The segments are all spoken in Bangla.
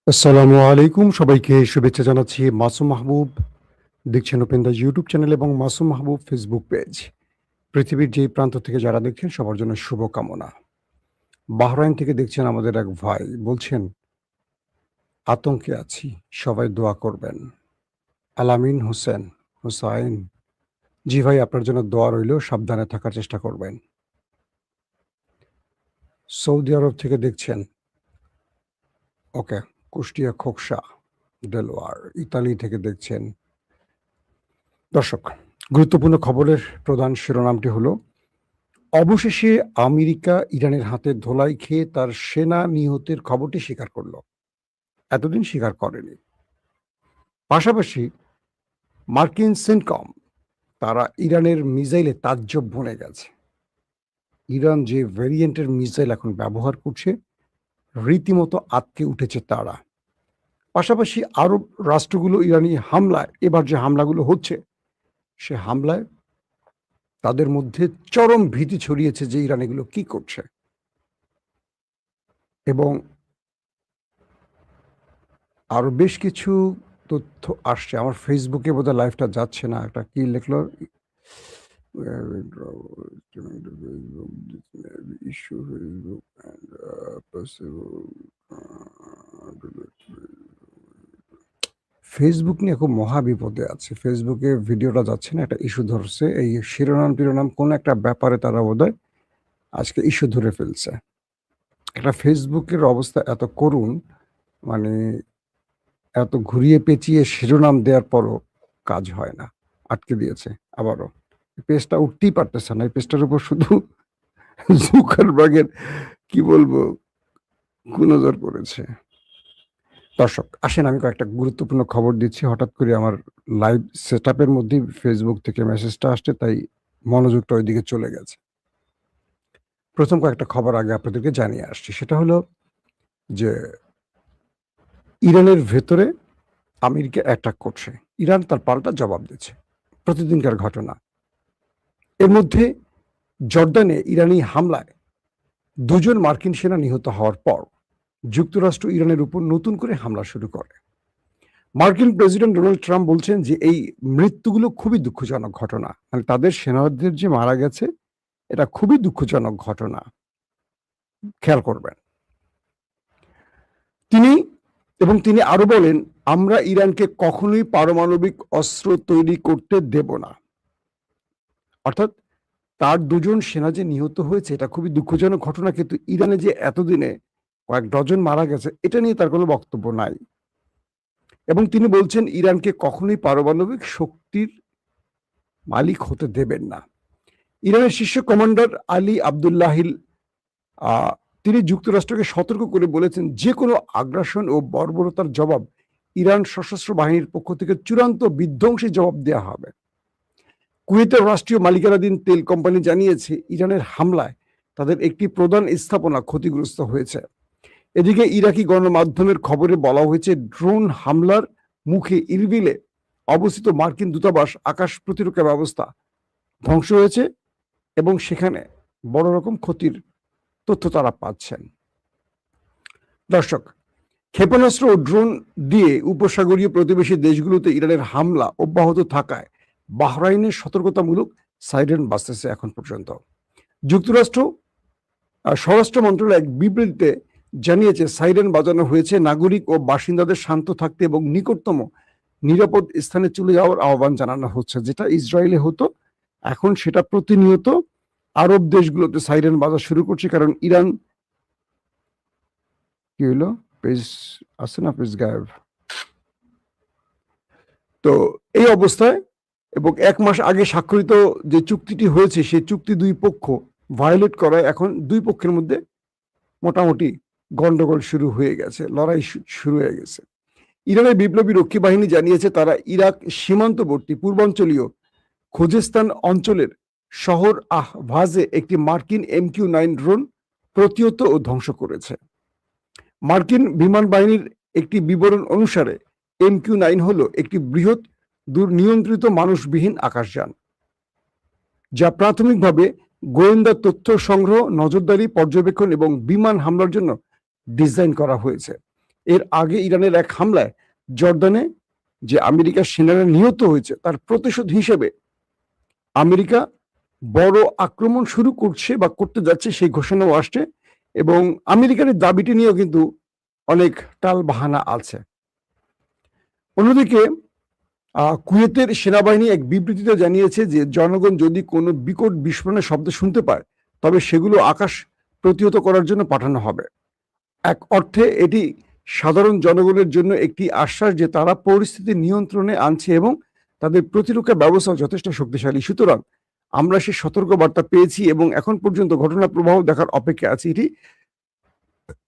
আসসালামু আলাইকুম। সবাইকে শুভেচ্ছা জানাচ্ছি। মাসুম মাহবুব দেখছেন ওপেন দ্য ইউটিউব চ্যানেল এবং মাসুম মাহবুব ফেসবুক পেজ। পৃথিবীর যেই প্রান্ত থেকে যারা দেখছেন সবার জন্য শুভকামনা। বাহরাইন থেকে দেখছেন আমাদের এক ভাই বলছেন, আতঙ্কে আছি, সবাই দোয়া করবেন। আলামিন হুসাইন, জি ভাই, আপনার জন্য দোয়া রইল, সাবধানে থাকার চেষ্টা করবেন। সৌদি আরব থেকে দেখছেন, ওকে, কুষ্টিয়া খোকসা দেলোয়ার, ইতালি থেকে দেখছেন। দর্শক, গুরুত্বপূর্ণ খবরের প্রধান শিরোনামটি হলো, অবশেষে আমেরিকা ইরানের হাতে ধোলাই খেয়ে তার সেনা নিহতের খবরটি স্বীকার করল। এতদিন স্বীকার করেনি। পাশাপাশি মার্কিন সেন্টকম, তারা ইরানের মিসাইলে তাজ্জব বনে গেছে। ইরান যে ভেরিয়েন্টের মিসাইল এখন ব্যবহার করছে, রীতিমতো আঁতকে উঠেছে তারা। পাশাপাশি আরব রাষ্ট্রগুলো ইরানি হামলায়, এবার যে হামলাগুলো হচ্ছে, সে হামলায় তাদের মধ্যে চরম ভীতি ছড়িয়েছে যে ইরান এগুলো কি করছে। এবং আরো বেশ কিছু তথ্য আসছে। আমার ফেসবুকে বোধহয় লাইভটা যাচ্ছে না। একটা কি লিখলো? ফেসবুক নিয়ে খুব মহা বিপদে আছে। ফেসবুকে ভিডিওটা যাচ্ছে না, একটা ইস্যু ধরছে। এই শিরোনাম কোন একটা ব্যাপারে তারা বোধহয় আজকে ইস্যু ধরে ফেলছে। একটা ফেসবুকের অবস্থা এত করুণ, মানে এত ঘুরিয়ে পেঁচিয়ে শিরোনাম দেওয়ার পরও কাজ হয় না, আটকে দিয়েছে আবারও। পেজটা উঠতেই পারতেছে না। এই পেজটার উপর শুধু জুকারবার্গের কি বলবো কুনজর করেছে। দর্শক, আসেন আমি কয়েকটা গুরুত্বপূর্ণ খবর দিচ্ছি। হঠাৎ করে আমার লাইভ সেটআপের মধ্যেই ফেসবুক থেকে মেসেজটা আসছে, তাই মনোযোগটা ওইদিকে চলে গেছে। প্রথম কয়েকটা খবর আগে আপনাদেরকে জানিয়ে আসছি। সেটা হলো যে ইরানের ভেতরে আমেরিকা অ্যাটাক করছে, ইরান তার পাল্টা জবাব দিচ্ছে। প্রতিদিনকার ঘটনা। এর মধ্যে জর্দানে ইরানি হামলায় 2 জন মার্কিন সেনা নিহত হওয়ার পর যুক্তরাষ্ট্র ইরানের উপর নতুন করে হামলা শুরু করে। মার্কিন প্রেসিডেন্ট ডোনাল্ড ট্রাম্প বলছেন যে এই মৃত্যুগুলো খুবই দুঃখজনক ঘটনা। মানে তাদের সেনাদের যে মারা গেছে, এটা খুবই দুঃখজনক ঘটনা। খেয়াল করবেন। তিনি আরো বলেন, আমরা ইরানকে কখনোই পারমাণবিক অস্ত্র তৈরি করতে দেব না। অর্থাৎ তার 2 জন সেনা যে নিহত হয়েছে, এটা খুবই দুঃখজনক ঘটনা, কিন্তু ইরানে যে এতদিনে কয়েক ডজন মারা গেছে, এটা নিয়ে তার কোনো বক্তব্য নাই। এবং তিনি বলছেন ইরানকে কখনোই পারমাণবিক শক্তির মালিক হতে দেবেন না। ইরানের শীর্ষ কমান্ডার আলী আবদুল্লাহিল তিনি যুক্তরাষ্ট্রকে সতর্ক করে বলেছেন, যে কোনো আগ্রাসন ও বর্বরতার জবাব ইরান সশস্ত্র বাহিনীর পক্ষ থেকে চূড়ান্ত বিধ্বংসী জবাব দেওয়া হবে। কুয়েতের রাষ্ট্রীয় মালিকানাধীন তেল কোম্পানি জানিয়েছে ইরানের হামলায় তাদের একটি প্রধান স্থাপনা ক্ষতিগ্রস্ত হয়েছে। এদিকে ইরাকি গণমাধ্যমের খবরে বলা হয়েছে, ড্রোন হামলার মুখে ইরবিলে অবস্থিত মার্কিন দূতাবাস আকাশ প্রতিরক্ষা ব্যবস্থা ধ্বংস হয়েছে এবং সেখানে বড় রকম ক্ষতির তথ্য তারা পাচ্ছেন। দর্শক, ক্ষেপণাস্ত্র ও ড্রোন দিয়ে উপসাগরীয় প্রতিবেশী দেশগুলোতে ইরানের হামলা অব্যাহত থাকায় বাহরাইনের সতর্কতামূলক সাইরেন বাজতেছে এখন পর্যন্ত। যুক্তরাষ্ট্র স্বরাষ্ট্র মন্ত্রণালয় এক বিবৃতিতে জানিয়েছে, সাইরেন বাজানো হয়েছে নাগরিক ও বাসিন্দাদের শান্ত থাকতে এবং নিকটতম নিরাপদ স্থানে চলে যাওয়ার আহ্বান জানানো হচ্ছে। যেটা ইসরায়েলে হতো, এখন সেটা প্রতিনিয়ত আরব দেশগুলোতে সাইরেন বাজা শুরু করছে, কারণ ইরান কি হলো, পেজ আছে না, পেজ গায়েব। তো এই অবস্থায় এবং 1 মাস আগে স্বাক্ষরিত যে চুক্তিটি হয়েছে, সেই চুক্তি 2 পক্ষ ভায়োলেট করায় এখন 2 পক্ষের মধ্যে মোটামুটি গন্ডগোল শুরু হয়ে গেছে, লড়াই শুরু হয়ে গেছে। ইরানের বিপ্লবী রক্ষী বাহিনী জানিয়েছে, তারা ইরাক সীমান্তবর্তী পূর্বাঞ্চলীয় খুজেস্তান অঞ্চলের শহর আহভাজে একটি মার্কিন MQ-9 ড্রোন প্রতিহত ও ধ্বংস করেছে। মার্কিন বিমান বাহিনীর একটি বিবরণ অনুসারে MQ-9 হলো একটি বৃহৎ দুর্নিয়ন্ত্রিত মানুষবিহীন আকাশযান, যা প্রাথমিকভাবে গোয়েন্দা তথ্য সংগ্রহ, নজরদারি, পর্যবেক্ষণ এবং বিমান হামলার জন্য ডিজাইন করা হয়েছে। এর আগে ইরানের এক হামলায় জর্দানে যে আমেরিকার সেনারা নিহত হয়েছে তার প্রতিশোধ হিসেবে আমেরিকা বড় আক্রমণ শুরু করছে বা করতে যাচ্ছে সেই ঘোষণাও আসছে, এবং আমেরিকার এই দাবিটি নিয়েও কিন্তু অনেক টাল বাহানা আছে। অন্যদিকে কুয়েতের সেনাবাহিনী এক বিবৃতিতে জানিয়েছে যে জনগণ যদি কোনো বিকট বিস্ফোরণের শব্দ শুনতে পায় তবে সেগুলো আকাশ প্রতিহত করার জন্য পাঠানো হবে। এক অর্থে এটি সাধারণ জনগণের জন্য একটি আশ্বাস যে তারা পরিস্থিতি নিয়ন্ত্রণে আনছে এবং তাদের প্রতিরক্ষা ব্যবস্থা যথেষ্ট শক্তিশালী। সুতরাং আমরা সেই সতর্কবার্তা পেয়েছি এবং এখন পর্যন্ত ঘটনা প্রবাহ দেখার অপেক্ষা আছে। এটি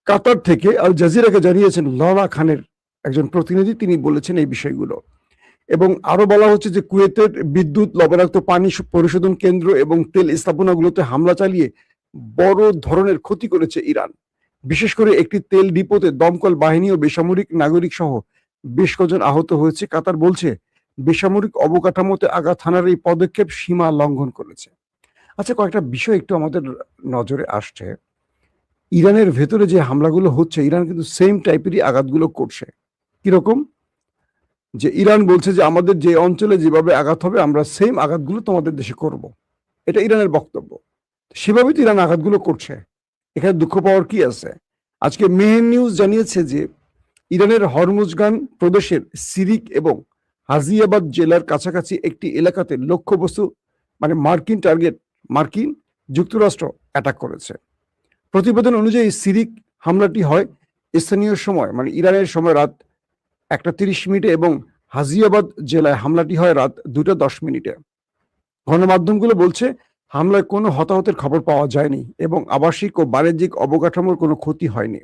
কাতার থেকে আল জাজিরাকে জানিয়েছেন লরা খানের একজন প্রতিনিধি, তিনি বলেছেন এই বিষয়গুলো। এবং আরো বলা হচ্ছে যে কুয়েতের বিদ্যুৎ, লবণাক্ত পানি পরিশোধন কেন্দ্র এবং তেল স্থাপনাগুলোতে হামলা চালিয়ে বড় ধরনের ক্ষতি করেছে ইরান। বিশেষ করে একটি তেল ডিপোতে দমকল বাহিনী ও বেসামরিক নাগরিক সহ বেশ কজন আহত হয়েছে। কাতার বলছে বেসামরিক অবকাঠামোতে আঘাত হানার এই পদক্ষেপ সীমা লঙ্ঘন করেছে। আচ্ছা, কয়েকটা বিষয় একটু আমাদের নজরে আসছে। ইরানের ভেতরে যে হামলাগুলো হচ্ছে, ইরান কিন্তু সেম টাইপেরই আঘাতগুলো করছে। কিরকম? যে ইরান বলছে যে আমাদের যে অঞ্চলে যেভাবে আঘাত হবে আমরা সেম আঘাতগুলো তোমাদের দেশে করব, এটা ইরানের বক্তব্য। সেভাবেই তো ইরান আঘাতগুলো করছে, এখানে দুঃখ পাওয়ার কি আছে? আজকে মেহের নিউজ জানিয়েছে যে ইরানের হরমুজগান প্রদেশের সিরিক এবং হাজিয়াবাদ জেলার কাছাকাছি একটি এলাকাতে লক্ষ্যবস্তু মানে মার্কিন যুক্তরাষ্ট্র অ্যাটাক করেছে। প্রতিবেদন অনুযায়ী সিরিক হামলাটি হয় স্থানীয় সময় মানে ইরানের সময় রাত 1:30 এবং হাজিয়াবাদ জেলায় হামলাটি হয় রাত 2:10। গণমাধ্যমগুলো বলছে হামলায় কোনো হতাহতের খবর পাওয়া যায়নি এবং আবাসিক ও বাণিজ্যিক অবকাঠামোর কোনো ক্ষতি হয়নি।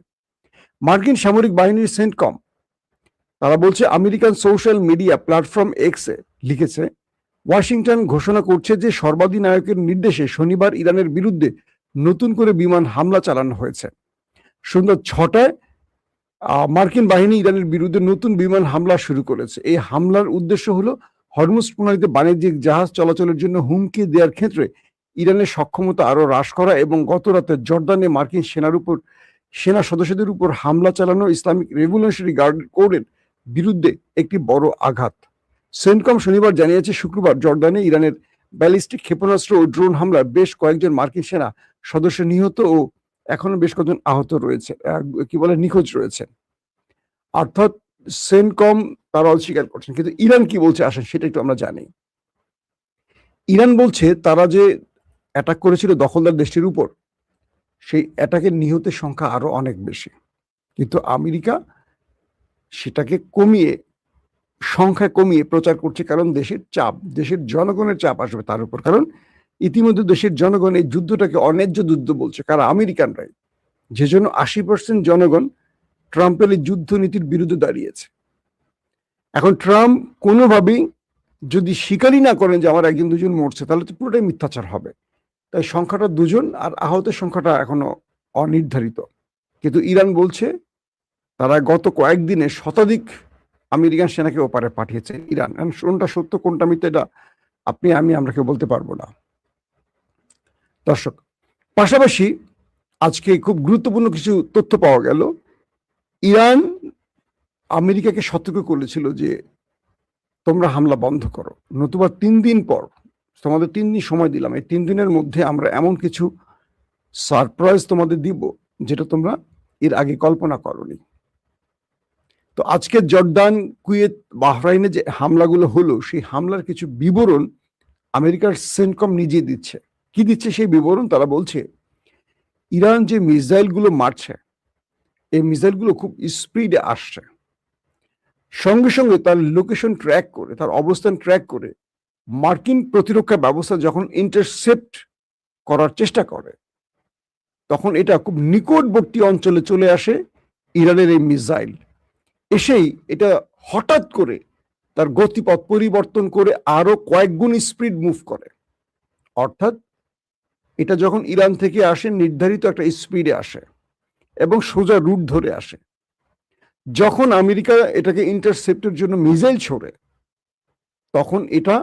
মার্কিন সামরিক বাহিনীর সেন্টকম তারা বলছে আমেরিকান সোশ্যাল মিডিয়া প্ল্যাটফর্ম এক্সে লিখেছে ওয়াশিংটন ঘোষণা করছে যে সর্বাধিনায়কের নির্দেশে শনিবার ইরানের বিরুদ্ধে নতুন করে বিমান হামলা চালানো হয়েছে। সন্ধ্যা 6টায় মার্কিন বাহিনী ইরানের বিরুদ্ধে নতুন বিমান হামলা শুরু করেছে। এই হামলার উদ্দেশ্য হলো হরমুজ প্রণালীতে বাণিজ্যিক জাহাজ চলাচলের জন্য হুমকি দেওয়ার ক্ষেত্রে ইরানের সক্ষমতা আরো হ্রাস করা এবং গত রাতে জর্দানে মার্কিন সেনা সদস্যদের উপর হামলা চালানো ইসলামিক রেভলিউশনারি গার্ড কোরের বিরুদ্ধে একটি বড় আঘাত। সেন্টকম শনিবার জানিয়েছে শুক্রবার জর্দানে ইরানের ব্যালিস্টিক ক্ষেপণাস্ত্র ও ড্রোন হামলায় বেশ কয়েকজন মার্কিন সেনা সদস্য নিহত ও এখনো বেশ কয়েকজন আহত রয়েছে, নিখোঁজ রয়েছে। অর্থাৎ সেন্টকম তারা অস্বীকার করছেন, কিন্তু ইরান কি বলছে আসেন সেটা একটু আমরা জানি। ইরান বলছে তারা যে অ্যাটাক করেছিল দখলদার দেশটির উপর, সেই অ্যাটাকের নিহতের সংখ্যা আরো অনেক বেশি, কিন্তু আমেরিকা সেটাকে সংখ্যা কমিয়ে প্রচার করছে, কারণ দেশের জনগণের চাপ আসবে তার উপর। কারণ ইতিমধ্যে দেশের জনগণ এই যুদ্ধটাকে অন্যায্য যুদ্ধ বলছে, কারা? আমেরিকানরাই, যে জন্য 80% জনগণ ট্রাম্পের এই যুদ্ধ নীতির বিরুদ্ধে দাঁড়িয়েছে। এখন ট্রাম্প কোনোভাবেই যদি স্বীকারই না করেন যে আমার 1-2 জন মরছে, তাহলে তো পুরোটাই মিথ্যাচার হবে। তাই সংখ্যাটা 2 জন, আর আহতের সংখ্যাটা এখনো অনির্ধারিত। কিন্তু ইরান বলছে তারা গত কয়েকদিনে শতাধিক আমেরিকান সেনাকে ওপারে পাঠিয়েছে ইরান। কোনটা সত্য কোনটা মিথ্যা এটা আমরা কেউ বলতে পারবো না। দর্শক, পাশাপাশি আজকে খুব গুরুত্বপূর্ণ কিছু তথ্য পাওয়া গেল। ইরান আমেরিকাকে সতর্ক করেছিল যে তোমরা হামলা বন্ধ করো, নতুবা 3 দিন পর, তোমাদের 3 দিন সময় দিলাম, এই 3 দিনের মধ্যে আমরা এমন কিছু সারপ্রাইজ তোমাদের দিব যেটা তোমরা এর আগে কল্পনা করোনি। তো আজকে জর্দান, কুয়েত, বাহরাইনে যে হামলাগুলো হলো, সেই হামলার কিছু বিবরণ আমেরিকার সেন্টকম নিজে দিচ্ছে। কি দিচ্ছে সেই বিবরণ? তারা বলছে ইরান যে মিসাইলগুলো মারছে, এই মিসাইলগুলো খুব স্পিডে আসছে, সঙ্গে সঙ্গে তার লোকেশন ট্র্যাক করে, তার অবস্থান ট্র্যাক করে মার্কিন প্রতিরক্ষা ব্যবস্থা যখন ইন্টারসেপ্ট করার চেষ্টা করে, তখন এটা খুব নিকটবর্তী অঞ্চলে চলে আসে ইরানের এই মিসাইল। এসেই এটা হঠাৎ করে তার গতিপথ পরিবর্তন করে আরো কয়েক গুণ স্পিড মুভ করে। অর্থাৎ এটা যখন ইরান থেকে আসে নির্ধারিত একটা স্পিডে আসে এবং সোজা রুট ধরে আসে। যখন আমেরিকা এটাকে ইন্টারসেপ্টের জন্য মিসাইল ছোড়ে, তখন এটা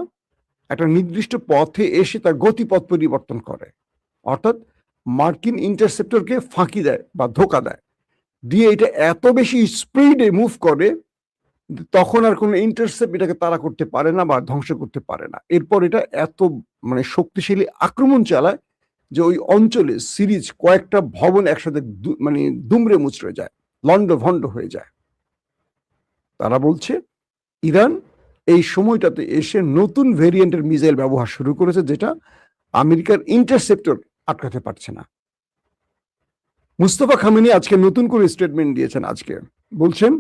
একটা নির্দিষ্ট পথে এসে তার গতিপথ পরিবর্তন করে, অর্থাৎ মার্কিন ইন্টারসেপ্টরকে ফাঁকি দেয় বা ধোকা দেয়। দিয়ে এটা এত বেশি স্পিডে মুভ করে, তখন আর কোনো ইন্টারসেপ্ট এটাকে তাড়া করতে পারে না বা ধ্বংস করতে পারে না। এরপর এটা এত মানে শক্তিশালী আক্রমণ চালায় যে ওই অঞ্চলে সিরিজ কয়েকটা ভবন একসাথে মানে দুমড়ে মুচড়ে যায়, লন্ড ভন্ড হয়ে যায়। তারা বলছে ইরান এই সময়টাতে এসে নতুন ভেরিয়েন্টের মিসাইল ব্যবহার শুরু করেছে, যেটা আমেরিকার ইন্টারসেপ্টর আটকাতে পারছে না। মুস্তফা খামেনি আজকে নতুন করে স্টেটমেন্ট দিয়েছেন। আজকে বলছেন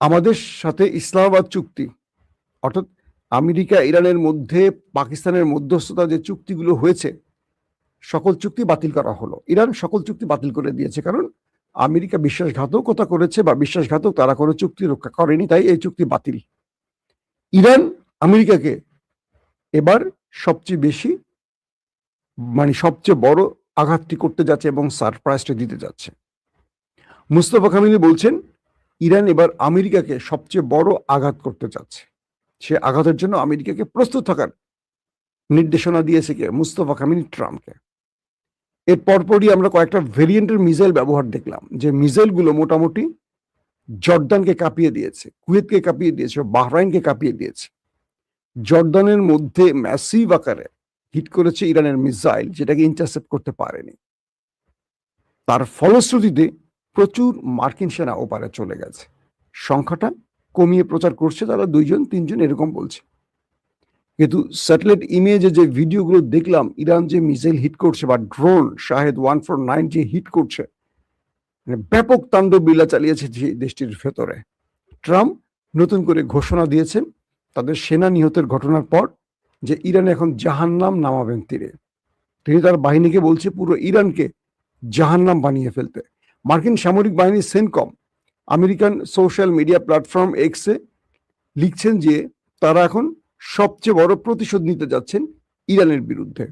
আমাদের সাথে ইসলামাবাদ চুক্তি, অর্থাৎ আমেরিকা ইরানের মধ্যে পাকিস্তানের মধ্যস্থতা যে চুক্তিগুলো হয়েছে, সকল চুক্তি বাতিল করা হলো। ইরান সকল চুক্তি বাতিল করে দিয়েছে, কারণ আমেরিকা বিশ্বাসঘাতকতা করেছে বা বিশ্বাসঘাতক তারা কোনো চুক্তি রক্ষা করেনি, তাই এই চুক্তি বাতিল। ইরান আমেরিকাকে এবার সবচেয়ে বেশি মানে সবচেয়ে বড় আঘাতটি করতে যাচ্ছে এবং সারপ্রাইজটা দিতে যাচ্ছে। মুস্তফা খামেনি বলছেন ইরান এবার আমেরিকাকে সবচেয়ে বড় আঘাত করতে যাচ্ছে। সে আঘাতের জন্য আমেরিকাকে প্রস্তুত থাকার নির্দেশনা দিয়েছে কে? মুস্তফা খামেনি ট্রাম্পকে। এর পরপরই আমরা কয়েকটা ভেরিয়েন্টের মিসাইল ব্যবহার দেখলাম, যে মিসাইলগুলো মোটামুটি জর্দানকে কাঁপিয়ে দিয়েছে, কুয়েতকে কাঁপিয়ে দিয়েছে, বাহরাইনকে কাঁপিয়ে দিয়েছে। জর্দানের মধ্যে ম্যাসিভ আকারে হিট করেছে ইরানের মিসাইল, যেটাকে ইন্টারসেপ্ট করতে পারেনি। তার ফলশ্রুতিতে প্রচুর মার্কিন সেনা ওপারে চলে গেছে। সংখ্যাটা কমিয়ে প্রচার করছে তারা, 2 জন 3 জন এরকম বলছে। কিন্তু স্যাটেলাইট ইমেজে যে ভিডিওগুলো দেখলাম, ইরান যে মিসাইল হিট করছে বা ড্রোন শাহেদ 149 যে হিট করছে, মানে ব্যাপক তাণ্ডব লীলা চালিয়েছে দেশটির ভেতরে। ট্রাম্প নতুন করে ঘোষণা দিয়েছেন তাদের সেনা নিহতের ঘটনার পর যে ইরান এখন জাহান্নাম নামাবেন তীরে। তিনি তার বাহিনীকে বলছে পুরো ইরানকে জাহান্নাম বানিয়ে ফেলতে। মার্কিন সামরিক বাহিনী সেনকম আমেরিকান সোশ্যাল মিডিয়া প্ল্যাটফর্ম এক্সে লিখছেন যে তারা এখন সবচেয়ে বড় প্রতিশোধ নিতে যাচ্ছেন ইরানের বিরুদ্ধে,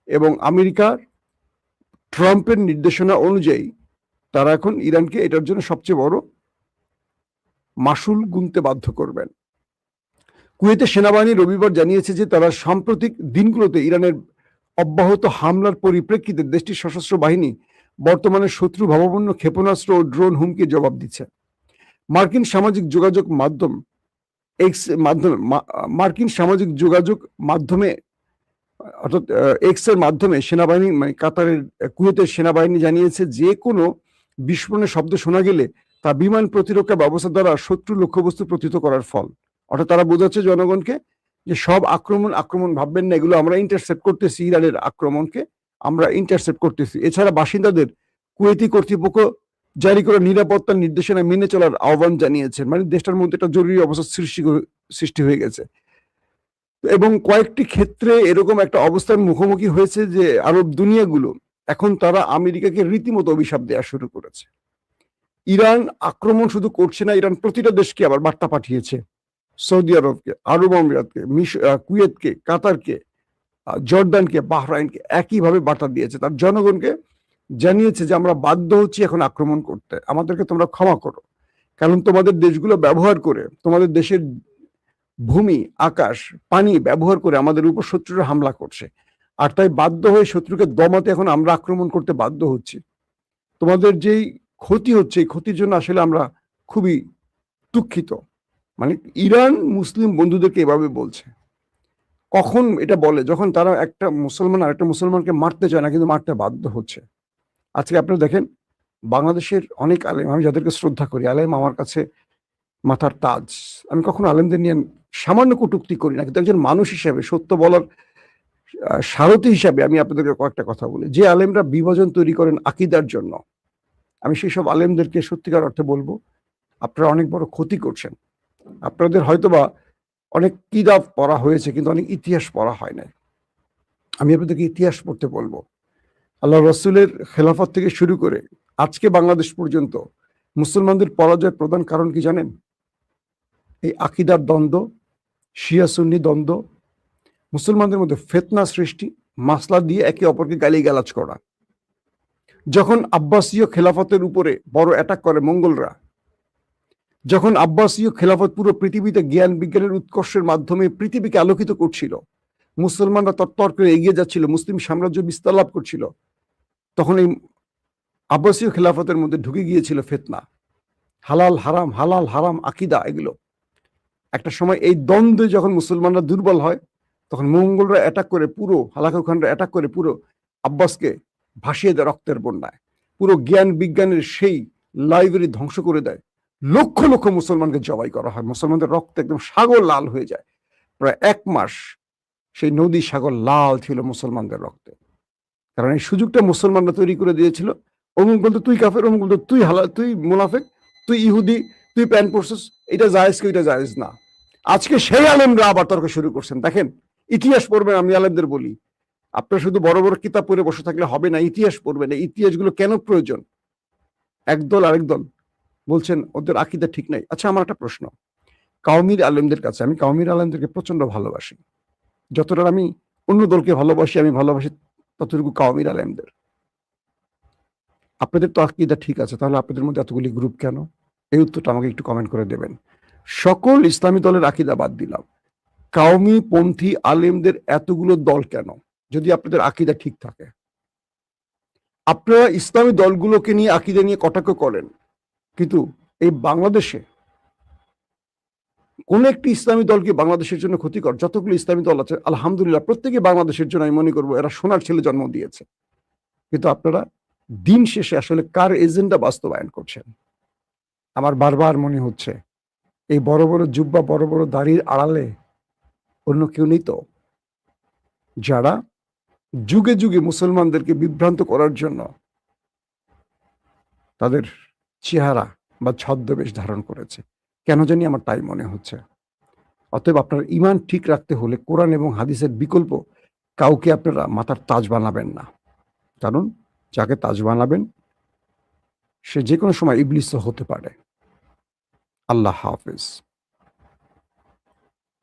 এবং আমেরিকার ট্রাম্পের নির্দেশনা অনুযায়ী তারা এখন ইরানকে এটার জন্য সবচেয়ে বড় মাসুল গুনতে বাধ্য করবেন। কুয়েতের সেনাবাহিনী রবিবার জানিয়েছে যে তারা সাম্প্রতিক দিনগুলোতে ইরানের অব্যাহত হামলার পরিপ্রেক্ষিতে দেশটির সশস্ত্র বাহিনী বর্তমানে শত্রু ভাবাপন্ন ক্ষেপণাস্ত্র ও ড্রোন হুমকি জবাব দিচ্ছে। মার্কিন সামাজিক যোগাযোগ মাধ্যম মাধ্যমে অর্থাৎ এক্স এর মাধ্যমে সেনাবাহিনী মানে কাতারের কুয়েতের সেনাবাহিনী জানিয়েছে যে কোনো বিস্ফোরণের শব্দ শোনা গেলে তা বিমান প্রতিরক্ষা ব্যবস্থা দ্বারা শত্রু লক্ষ্যবস্তু প্রতিহত করার ফল। অর্থাৎ তারা বোঝাচ্ছে জনগণকে যে সব আক্রমণ ভাববেন না, এগুলো আমরা ইন্টারসেপ্ট করতেছি, ইরানের আক্রমণকে আমরা ইন্টারসেপ্ট করতেছি। এছাড়া বাসিন্দাদের কুয়েতি কর্তৃপক্ষ জারি করা নিরাপত্তার নির্দেশনা মেনে চলার আহ্বান জানিয়েছেন। মানে দেশটার মধ্যে একটা জরুরি অবস্থা সৃষ্টি হয়ে গেছে, এবং কয়েকটি ক্ষেত্রে এরকম একটা অবস্থার মুখোমুখি হয়েছে যে আরব দুনিয়াগুলো এখন তারা আমেরিকাকে রীতিমতো অভিশাপ দেওয়া শুরু করেছে। ইরান আক্রমণ শুধু করছে না, ইরান প্রতিটা দেশকে আবার বার্তা পাঠিয়েছে, সৌদি আরবকে, আরব আমিরাতকে, কুয়েতকে, কাতারকে, জর্দানকে, বাহরাইনকে একইভাবে বার্তা দিয়েছে। তার জনগণকে জানিয়েছে যে আমরা বাধ্য হচ্ছি এখন আক্রমণ করতে, আমাদেরকে তোমরা ক্ষমা করো, কারণ তোমাদের দেশগুলো ব্যবহার করে, তোমাদের দেশের ভূমি, আকাশ, পানি ব্যবহার করে আমাদের উপর শত্রুরা হামলা করছে, আর তাই বাধ্য হয়ে শত্রুকে দমাতে এখন আমরা আক্রমণ করতে বাধ্য হচ্ছি। তোমাদের যেই ক্ষতি হচ্ছে, এই ক্ষতির জন্য আসলে আমরা খুবই দুঃখিত। মানে ইরান মুসলিম বন্ধুদেরকে এভাবে বলছে। কখন এটা বলে? যখন তারা একটা মুসলমান আর একটা মুসলমানকে মারতে চায় না, কিন্তু মারতে বাধ্য হচ্ছে। আজকে আপনারা দেখেন বাংলাদেশের অনেক আলেম, আমি যাদেরকে শ্রদ্ধা করি, আলেম আমার কাছে মাথার তাজ। আমি কখনো আলেমদের নিয়ে সামান্য কটূক্তি করি না, কিন্তু একজন মানুষ হিসাবে, সত্য বলার সারথি হিসাবে আমি আপনাদেরকে কয়েকটা কথা বলি। যে আলেমরা বিভাজন তৈরি করেন আকিদার জন্য, আমি সেই সব আলেমদেরকে সত্যিকার অর্থে বলবো আপনারা অনেক বড় ক্ষতি করছেন। আপনাদের হয়তোবা অনেক কিতাব পড়া হয়েছে, কিন্তু অনেক ইতিহাস পড়া হয় নাই। আমি আপনাদেরকে ইতিহাস পড়তে বলবো। আল্লাহ রসুলের খেলাফত থেকে শুরু করে আজকে বাংলাদেশ পর্যন্ত মুসলমানদের পরাজয়ের প্রধান কারণ কি জানেন? এই আকিদার দ্বন্দ্ব, শিয়া সুন্নি দ্বন্দ্ব, মুসলমানদের মধ্যে ফিতনা সৃষ্টি, মাসলা দিয়ে একে অপরকে গালিগালাজ করা। যখন আব্বাসীয় খেলাফতের উপরে বড় অ্যাটাক করে মঙ্গলরা, যখন আব্বাসীয় খেলাফত পুরো পৃথিবীতে জ্ঞান বিজ্ঞানের উৎকর্ষের মাধ্যমে পৃথিবীকে আলোকিত করছিল, মুসলমানরা তত্তর করে এগিয়ে যাচ্ছিল, মুসলিম সাম্রাজ্য বিস্তার লাভ করছিল, তখন এই আব্বাসীয় খেলাফতের মধ্যে ঢুকে গিয়েছিল ফিতনা, হালাল হারাম আকীদা, এগুলো একটা সময় এই দ্বন্দ্বে যখন মুসলমানরা দুর্বল হয় তখন মঙ্গলরা অ্যাটাক করে, পুরো হালাকু খানরা অ্যাটাক করে পুরো আব্বাসকে ভাসিয়ে দেয় রক্তের বন্যায়, পুরো জ্ঞান বিজ্ঞানের সেই লাইব্রেরি ধ্বংস করে দেয়, লক্ষ লক্ষ মুসলমানকে জবাই করা হয়, মুসলমানদের রক্ত একদম সাগর লাল হয়ে যায়, প্রায় 1 মাস সেই নদী সাগর লাল ছিল মুসলমানদের রক্তে। কারণ এই সুযোগটা মুসলমানরা তৈরি করে দিয়েছিল, অমুক বলতো তুই কাফের, অমুক বলতো তুই হালাল, তুই মুনাফেক, তুই ইহুদি, তুই প্যান পরছিস, এটা জায়েজ কি এটা জায়েজ না। আজকে সেই আলেমরা আবার তর্ক শুরু করছেন। দেখেন, ইতিহাস পড়বেন, আমি আলেমদের বলি আপনারা শুধু বড় বড় কিতাব পড়ে বসে থাকলে হবে না, ইতিহাস পড়বেন। এই ইতিহাসগুলো কেন প্রয়োজন? একদল আরেক দল বলছেন ওদের আকীদা ঠিক নাই। আচ্ছা, আমার একটা প্রশ্ন, কাউমির আলেমদের কাছে, আমি কাউমির আলেমদেরকে প্রচন্ড ভালোবাসি, যতটা আমি অন্য দলকে ভালোবাসি, আমি ভালোবাসি ততটুকু কাউমির আলেমদের। আপনাদের তো আকীদা ঠিক আছে, তাহলে আপনাদের মধ্যে এতগুলি গ্রুপ কেন? এই উত্তরটা আমাকে একটু কমেন্ট করে দেবেন। সকল ইসলামী দলের আকীদা বাদ দিলাম, কাউমি পন্থী আলেমদের এতগুলো দল কেন যদি আপনাদের আকীদা ঠিক থাকে? আপনারা ইসলামী দলগুলোকে নিয়ে আকীদা নিয়ে কটাক্ষ করেন, কিন্তু এই বাংলাদেশে কোন একটি ইসলামী দল কি বাংলাদেশের জন্য ক্ষতিকর? যতগুলো ইসলামী দল আছে আলহামদুলিল্লাহ প্রত্যেকে বাংলাদেশের জন্য, আমি মনে করবো এরা সোনার ছেলে জন্ম দিয়েছে। কিন্তু আপনারা দিন শেষে আসলে কার এজেন্ডা বাস্তবায়ন করছেন? আমার বারবার মনে হচ্ছে এই বড় বড় জুব্বা, বড় বড় দাড়ির আড়ালে অন্য কেউ নেই তো, যারা যুগে যুগে মুসলমানদেরকে বিভ্রান্ত করার জন্য তাদের চেহারা বা ছদ্মবেশ ধারণ করেছে? কেন জানি আমার তাই মনে হচ্ছে। অতএব আপনার ঈমান ঠিক রাখতে হলে কোরআন এবং হাদিসের বিকল্প কাউকে আপনারা মাথার তাজ বানাবেন না। কারণ যাকে তাজ বানাবেন সে যে কোনো সময় ইবলিসও হতে পারে। আল্লাহ হাফেজ।